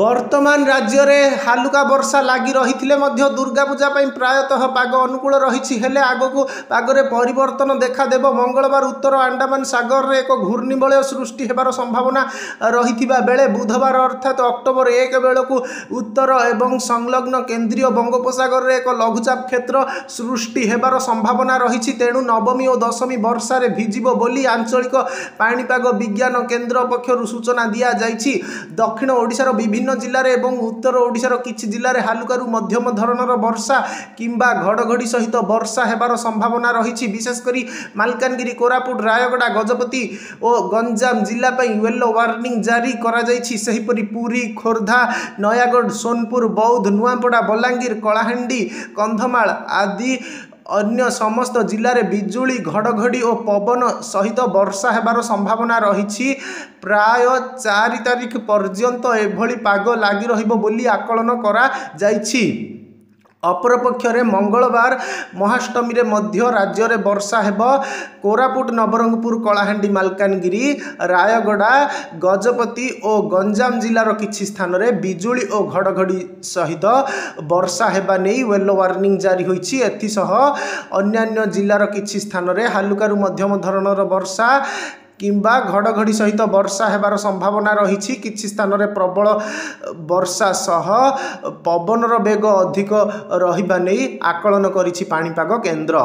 वर्तमान राज्य में हालुका वर्षा लगी रही दुर्गा पूजा प्रायतः पाग अनुकूल रही हेले आगक पागरे परिवर्तन देखादेव। मंगलवार उत्तर अंडमान सागर में एक घूर्णिबलय सृष्टि होबार संभावना रही बेले बुधवार अर्थात अक्टोबर 1 बेलू उत्तर एवं संलग्न केन्द्रीय बंगोपसागर में एक लघुचाप क्षेत्र सृष्टि होबार संभावना रही। तेणु नवमी और दशमी वर्षा भिजिब बोली आंचलिक पाणीपाग विज्ञान केन्द्र पक्षर सूचना दि जाइछि। दक्षिण ओडिशार विभिन्न जिले एवं उत्तर ओडिशार किछि जिले हालुकारु मध्यम धरणर वर्षा किंबा घड़घड़ी सहित वर्षा हेबार संभावना रही। विशेषकर मालकानगिरी, कोरापुट, रायगड़ा, गजपति और गंजाम जिला येलो वार्निंग जारी करा जाइछि। सेहिपरि पुरी, खोर्धा, नयागढ़, सोनपुर, बौद्ध, नुआपड़ा, बलांगीर, कलाहांडी, कंधमाल आदि अन्य समस्त जिले में बिजुली घड़घड़ी और पवन सहित वर्षा हेबार संभावना रही। प्राय 4 तारिख पर्यंत एभली पाग लगी रहिबो बोली आकलन करा जाइछि। अपरपक्षरे मंगलवार महाअष्टमी रे मध्य राज्य में वर्षा हेब। कोरापुट, नवरंगपुर, कलाहांडी, मालकानगिरी, रायगड़ा, गजपति और गंजाम जिलार किछि स्थान रे बिजुली और घड़घड़ी सहित वर्षा हेबा नै येलो वार्निंग जारी होइछि। एथिसह अन्यान्य जिलार किछि स्थान रे हालुकारु मध्यम धरणर वर्षा किंबा घड़घड़ी सहित वर्षा हेबार संभावना रही। किछि स्थान में प्रबल वर्षा सह पवनर बेग अधिक रहिबा नै आकलन करिछि पाणीपाग केन्द्र।